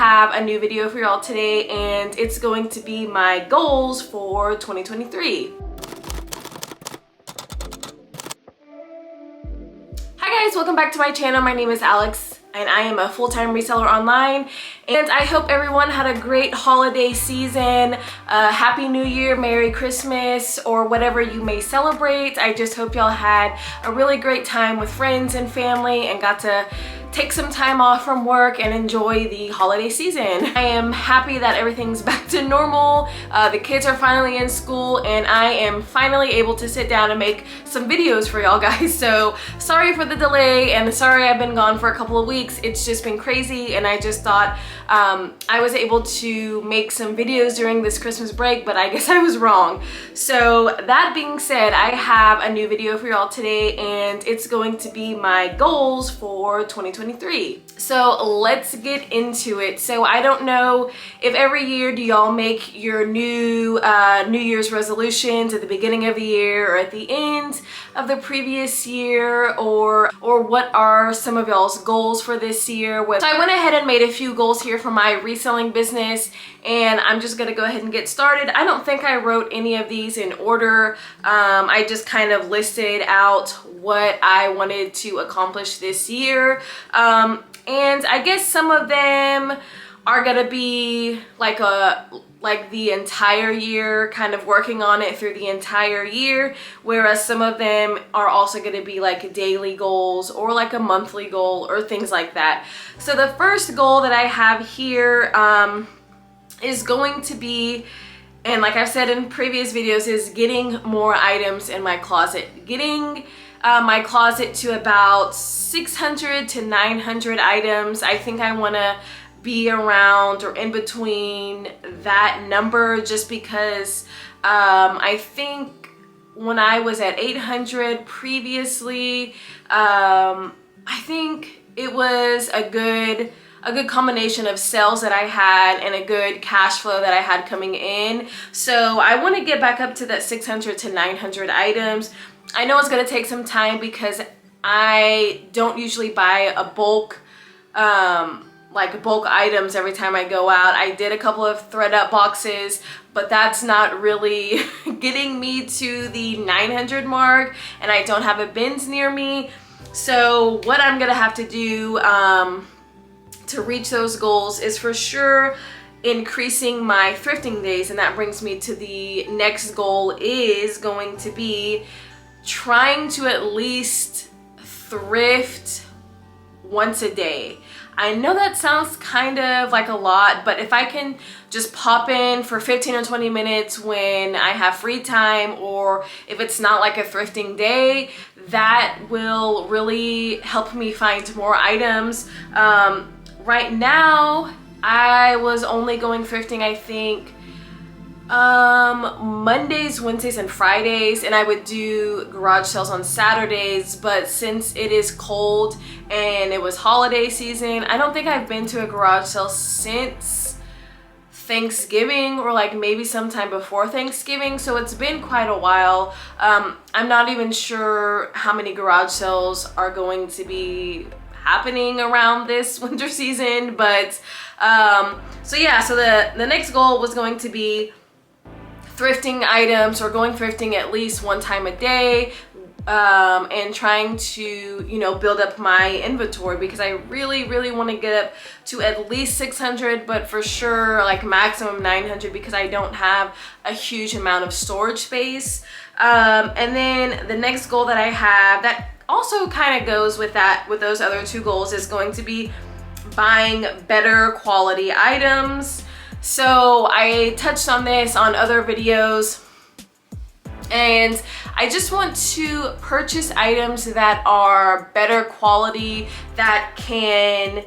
have a new video for y'all today, and it's going to be my goals for 2023. Hi guys, welcome back to my channel. My name is Alex and I am a full-time reseller online, and I hope everyone had a great holiday season. Happy New Year, Merry Christmas, or whatever you may celebrate. I just hope y'all had a really great time with friends and family and got to take some time off from work and enjoy the holiday season. I am happy that everything's back to normal. The kids are finally in school and I am finally able to sit down and make some videos for y'all guys. So sorry for the delay and sorry I've been gone for a couple of weeks. It's just been crazy, and I just thought I was able to make some videos during this Christmas break, but I guess I was wrong. So that being said, I have a new video for y'all today, and it's going to be my goals for 2023. So let's get into it. So I don't know if every year do y'all make your new Year's resolutions at the beginning of the year or at the end of the previous year, or what are some of y'all's goals for this year. So I went ahead and made a few goals here for my reselling business, and I'm just gonna go ahead and get started. I don't think I wrote any of these in order. I just kind of listed out what I wanted to accomplish this year. And I guess some of them are gonna be like the entire year, kind of working on it through the entire year, whereas some of them are also going to be like daily goals or like a monthly goal or things like that. So the first goal that I have here is going to be, and like I've said in previous videos, is getting more items in my closet. Getting my closet to about 600 to 900 items. I think I want to be around or in between that number, just because I think when I was at 800 previously, I think it was a good combination of sales that I had and a good cash flow that I had coming in. So I want to get back up to that 600 to 900 items. I know it's going to take some time because I don't usually buy a bulk items every time I go out. I did a couple of thread-up boxes, but that's not really getting me to the 900 mark, and I don't have a bins near me. So what I'm gonna have to do to reach those goals is for sure increasing my thrifting days, and that brings me to the next goal, is going to be trying to at least thrift once a day. I know that sounds kind of like a lot, but if I can just pop in for 15 or 20 minutes when I have free time, or if it's not like a thrifting day, that will really help me find more items. Right now, I was only going thrifting, I think, Mondays, Wednesdays, and Fridays, and I would do garage sales on Saturdays. But since it is cold and it was holiday season, I don't think I've been to a garage sale since Thanksgiving, or like maybe sometime before Thanksgiving. So it's been quite a while. I'm not even sure how many garage sales are going to be happening around this winter season, but so yeah, so the next goal was going to be thrifting items, or going thrifting at least one time a day, and trying to, you know, build up my inventory, because I really want to get up to at least 600, but for sure like maximum 900, because I don't have a huge amount of storage space. And then the next goal that I have that also kind of goes with those other two goals, is going to be buying better quality items. So I touched on this on other videos, and I just want to purchase items that are better quality, that can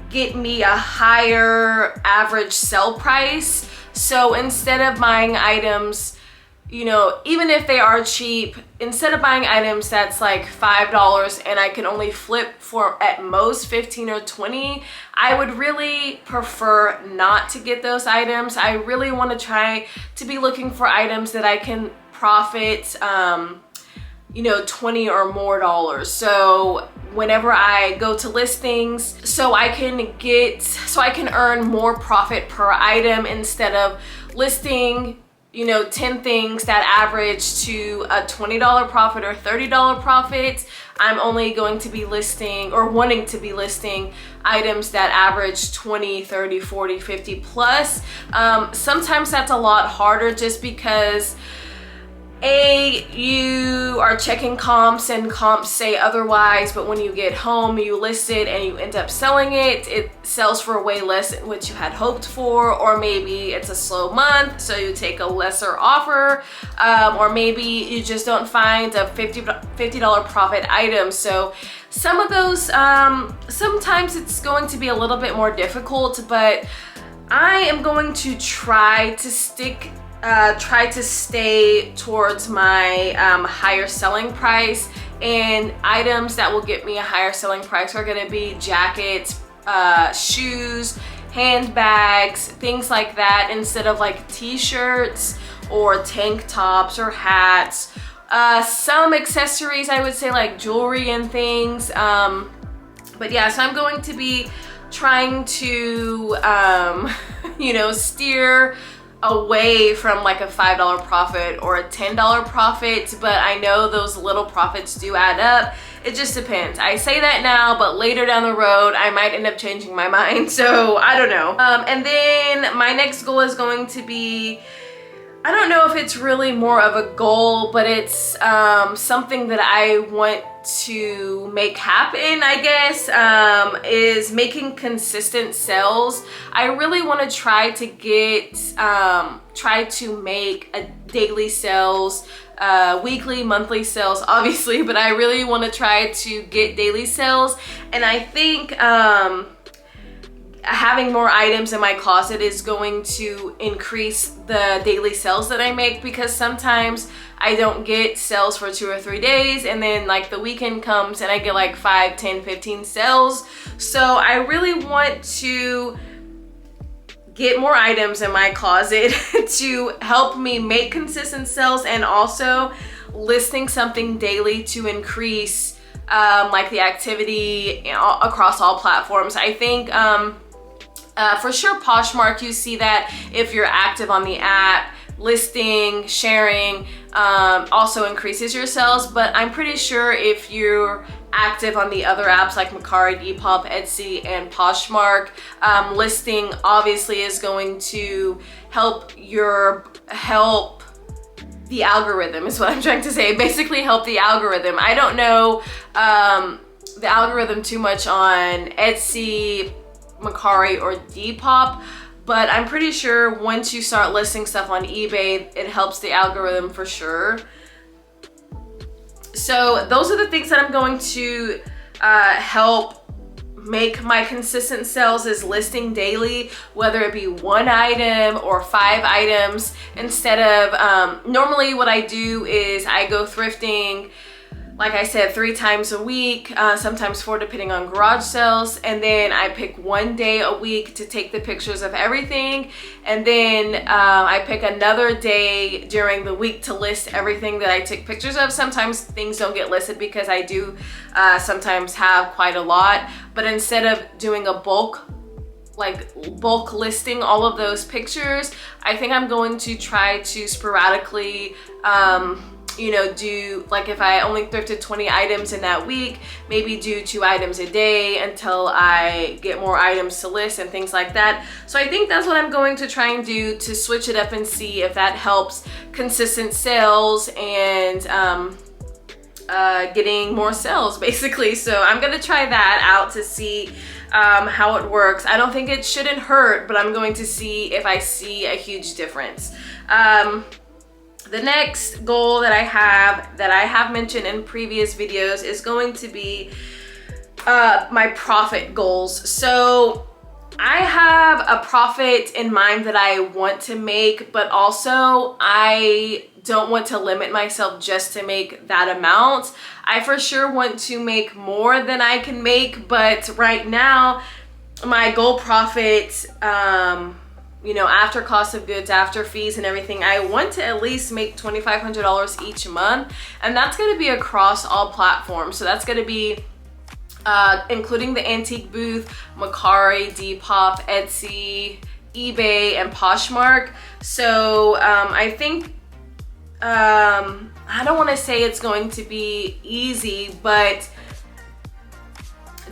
get me a higher average sell price. So instead of buying items, you know, even if they are cheap, instead of buying items that's like $5 and I can only flip for at most 15 or 20, I would really prefer not to get those items. I really want to try to be looking for items that I can profit you know, $20 or more. So whenever I go to listings, so I can earn more profit per item instead of listing, you know, 10 things that average to a $20 profit or $30 profit. I'm only going to be listing or wanting to be listing items that average 20, 30, 40, 50 plus. Sometimes that's a lot harder just because you are checking comps and comps say otherwise, but when you get home, you list it and you end up selling it, it sells for way less than what you had hoped for, or maybe it's a slow month, so you take a lesser offer, or maybe you just don't find a $50 profit item. So some of those, sometimes it's going to be a little bit more difficult, but I am going to try to stay towards my higher selling price, and items that will get me a higher selling price are going to be jackets, shoes, handbags, things like that, instead of like t-shirts or tank tops or hats. Some accessories, I would say, like jewelry and things. But yeah, so I'm going to be trying to you know, steer away from like a $5 profit or a $10 profit, but I know those little profits do add up. It just depends. I say that now, but later down the road I might end up changing my mind, so I don't know. And then my next goal is going to be, I don't know if it's really more of a goal, but it's something that I want to make happen, I guess, is making consistent sales. I really want to try to make a daily sales, weekly, monthly sales, obviously, but I really want to try to get daily sales. And I think having more items in my closet is going to increase the daily sales that I make, because sometimes I don't get sales for 2 or 3 days, and then like the weekend comes and I get like 5, 10, 15 sales. So I really want to get more items in my closet to help me make consistent sales, and also listing something daily to increase like the activity across all platforms. I think for sure Poshmark, you see that if you're active on the app, listing, sharing also increases your sales, but I'm pretty sure if you're active on the other apps like Mercari, Depop, Etsy, and Poshmark, listing obviously is going to help the algorithm, is what I'm trying to say. Basically help the algorithm. I don't know the algorithm too much on Etsy, Mercari, or Depop, but I'm pretty sure once you start listing stuff on eBay, it helps the algorithm for sure. So those are the things that I'm going to help make my consistent sales, is listing daily, whether it be 1 item or 5 items, instead of normally what I do is I go thrifting, like I said, 3 times a week, sometimes 4 depending on garage sales, and then I pick 1 day a week to take the pictures of everything, and then I pick another day during the week to list everything that I took pictures of. Sometimes things don't get listed because I do sometimes have quite a lot, but instead of doing a bulk listing all of those pictures, I think I'm going to try to sporadically you know, do, like if I only thrifted 20 items in that week, maybe do 2 items a day until I get more items to list and things like that. So I think that's what I'm going to try and do to switch it up and see if that helps consistent sales and getting more sales basically. So I'm gonna try that out to see how it works. I don't think it shouldn't hurt, but I'm going to see if I see a huge difference. The next goal that I have mentioned in previous videos is going to be my profit goals. So I have a profit in mind that I want to make, but also I don't want to limit myself just to make that amount. I for sure want to make more than I can make, but right now my goal profit you know, after cost of goods, after fees and everything, I want to at least make $2,500 each month. And that's going to be across all platforms. So that's going to be including the antique booth, Mercari, Depop, Etsy, eBay, and Poshmark. So I think, I don't want to say it's going to be easy, but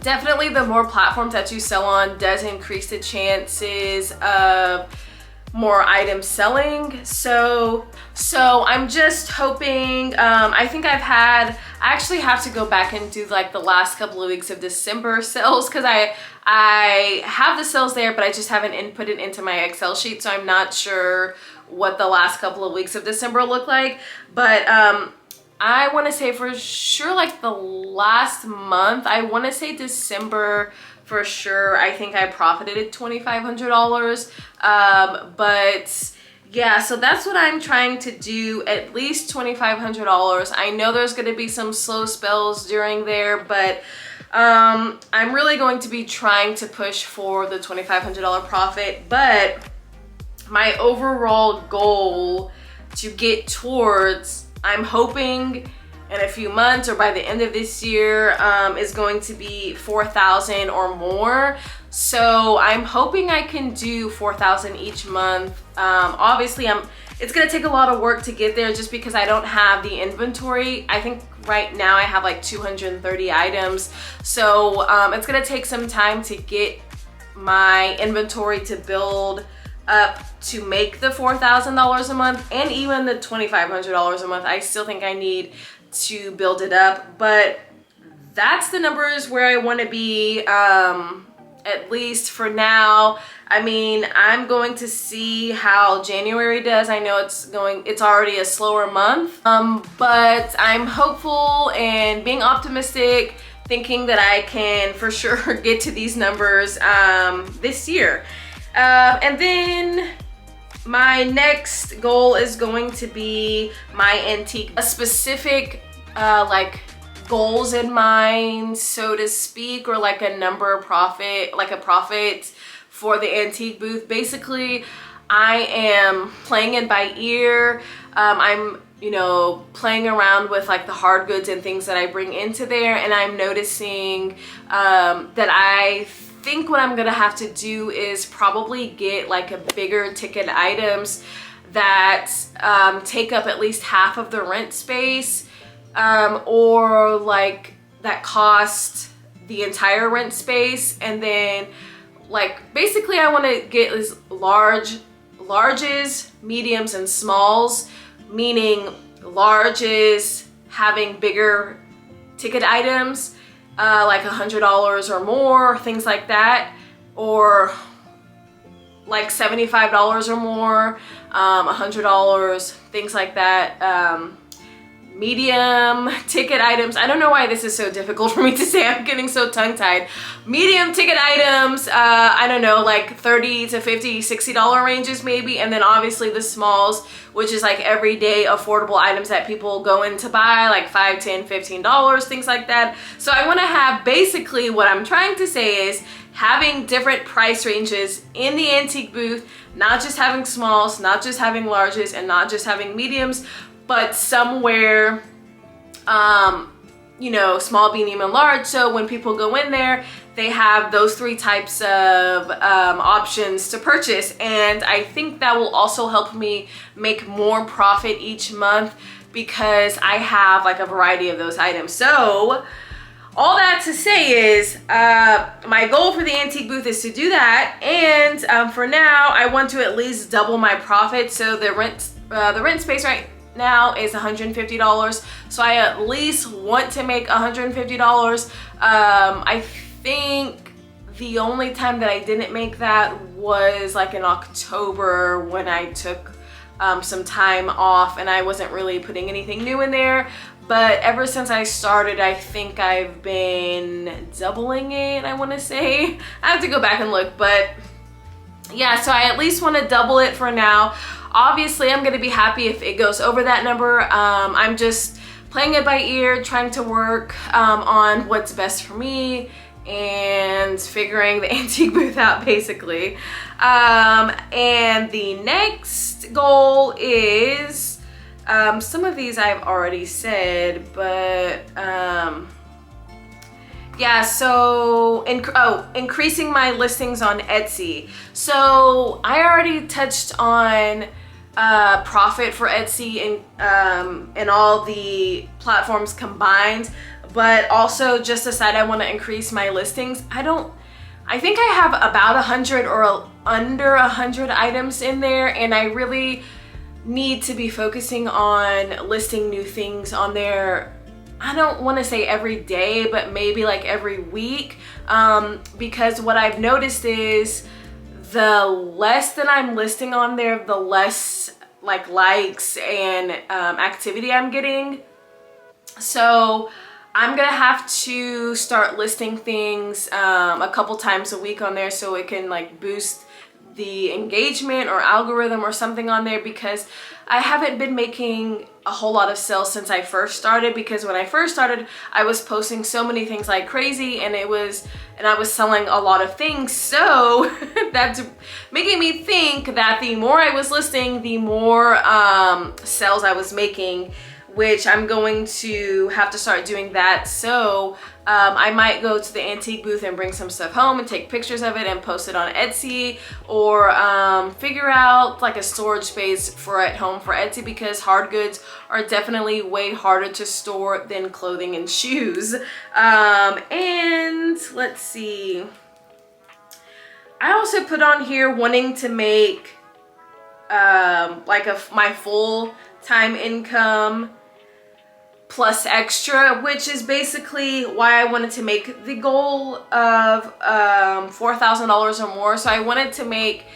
definitely the more platforms that you sell on does increase the chances of more items selling. So I'm just hoping, I think I actually have to go back and do like the last couple of weeks of December sales, because I have the sales there, but I just haven't input it into my Excel sheet, so I'm not sure what the last couple of weeks of December look like. But I want to say for sure, like the last month, I want to say December for sure, I think I profited at $2,500. But yeah, so that's what I'm trying to do, at least $2,500. I know there's going to be some slow spells during there, but I'm really going to be trying to push for the $2,500 profit. But my overall goal to get towards, I'm hoping in a few months or by the end of this year, is going to be 4,000 or more. So I'm hoping I can do 4,000 each month. Obviously it's gonna take a lot of work to get there, just because I don't have the inventory. I think right now I have like 230 items. So it's gonna take some time to get my inventory to build up to make the $4,000 a month, and even the $2,500 a month. I still think I need to build it up, but that's the numbers where I want to be, at least for now. I mean, I'm going to see how January does. I know it's already a slower month, but I'm hopeful and being optimistic, thinking that I can for sure get to these numbers this year. And then my next goal is going to be my antique, a specific like goals in mind, so to speak, or like a number profit, like a profit for the antique booth. Basically, I am playing it by ear. I'm, you know, playing around with like the hard goods and things that I bring into there, and I'm noticing that I think what I'm gonna have to do is probably get like a bigger ticket items that take up at least half of the rent space, or like that cost the entire rent space. And then like basically I want to get as larges, mediums, and smalls, meaning larges having bigger ticket items, like $100 or more, things like that, or like $75 or more, $100, things like that. Medium ticket items, I don't know why this is so difficult for me to say, I'm getting so tongue-tied. Medium ticket items, I don't know, like $30 to $50, $60 ranges maybe. And then obviously the smalls, which is like everyday affordable items that people go in to buy, like $5, $10, $15, things like that. So I want to have, basically what I'm trying to say is having different price ranges in the antique booth, not just having smalls, not just having larges, and not just having mediums, but somewhere, you know, small, medium, and large. So when people go in there, they have those three types of options to purchase. And I think that will also help me make more profit each month, because I have like a variety of those items. So all that to say is, my goal for the antique booth is to do that. And for now, I want to at least double my profit. So the rent space right now is $150. So I at least want to make $150. I think the only time that I didn't make that was like in October, when I took some time off and I wasn't really putting anything new in there. But ever since I started, I think I've been doubling it, I want to say. I have to go back and look, but yeah, so I at least want to double it for now. Obviously, I'm going to be happy if it goes over that number. I'm just playing it by ear, trying to work on what's best for me and figuring the antique booth out basically. And the next goal is, some of these I've already said, but yeah, so increasing my listings on Etsy. So I already touched on profit for Etsy and all the platforms combined, but also just aside, I want to increase my listings. I think I have about 100 or under 100 items in there, and I really need to be focusing on listing new things on there. I don't want to say every day, but maybe like every week, because what I've noticed is the less that I'm listing on there, the less like likes and activity I'm getting. So I'm gonna have to start listing things a couple times a week on there so it can like boost the engagement or algorithm or something on there, because I haven't been making a whole lot of sales since I first started, because when I first started I was posting so many things like crazy, and I was selling a lot of things, so that's making me think that the more I was listing, the more sales I was making, which I'm going to have to start doing that. So I might go to the antique booth and bring some stuff home and take pictures of it and post it on Etsy, or figure out like a storage space for at home for Etsy, because hard goods are definitely way harder to store than clothing and shoes. And let's see, I also put on here wanting to make like my full-time income plus extra, which is basically why I wanted to make the goal of $4,000 or more. So I wanted to make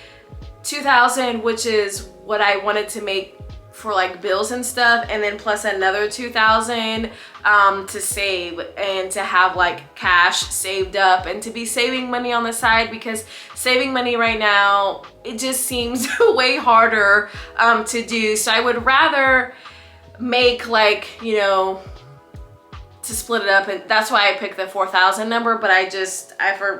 $2,000, which is what I wanted to make for like bills and stuff, and then plus another $2,000 to save and to have like cash saved up and to be saving money on the side, because saving money right now, it just seems way harder to do. So I would rather make like, you know, to split it up, and that's why I picked the 4,000 number, but I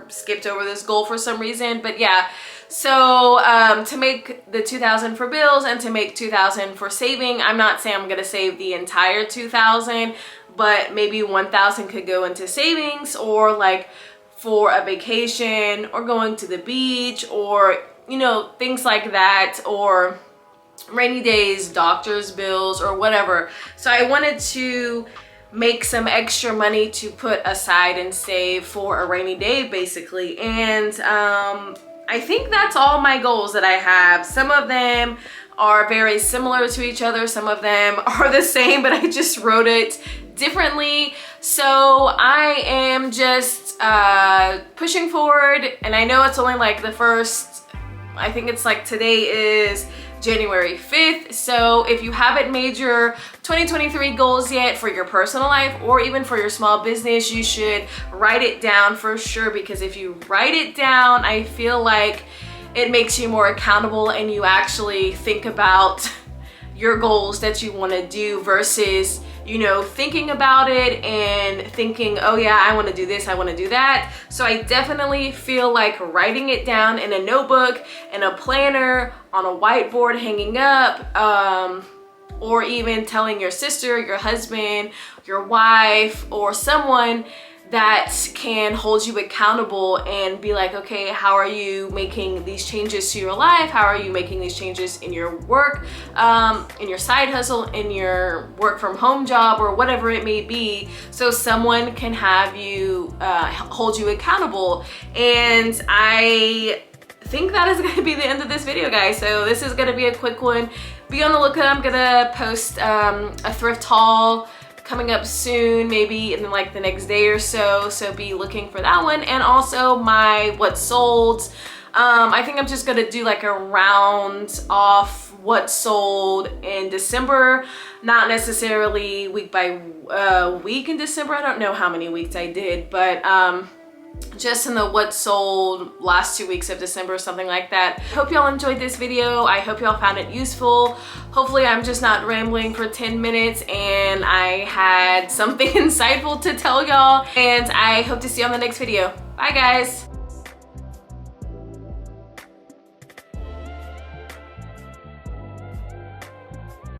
skipped over this goal for some reason. But yeah, so to make the 2,000 for bills and to make 2,000 for saving. I'm not saying I'm gonna save the entire 2,000, but maybe 1,000 could go into savings, or like for a vacation or going to the beach, or you know, things like that, or rainy days, doctor's bills, or whatever. So I wanted to make some extra money to put aside and save for a rainy day basically. And I think that's all my goals that I have. Some of them are very similar to each other, some of them are the same, but I just wrote it differently. So I am just pushing forward, and I know it's only like the first, I think it's like today is January 5th. So if you haven't made your 2023 goals yet for your personal life or even for your small business, you should write it down for sure, because if you write it down, I feel like it makes you more accountable and you actually think about your goals that you want to do, versus, you know, thinking about it and thinking, oh yeah, I want to do this, I want to do that. So I definitely feel like writing it down in a notebook, in a planner, on a whiteboard hanging up, or even telling your sister, your husband, your wife, or someone that can hold you accountable and be like, okay, how are you making these changes to your life? How are you making these changes in your work, in your side hustle, in your work from home job, or whatever it may be, so someone can have you, hold you accountable. And I think that is gonna be the end of this video, guys. So this is gonna be a quick one. Be on the lookout. I'm gonna post a thrift haul coming up soon, maybe in like the next day or so. So be looking for that one. And also my what sold. I think I'm just gonna do like a round off what sold in December, not necessarily week by week in December. I don't know how many weeks I did, but just in the what sold last 2 weeks of December or something like that. Hope y'all enjoyed this video. I hope y'all found it useful. Hopefully I'm just not rambling for 10 minutes and I had something insightful to tell y'all, and I hope to see you on the next video. Bye guys.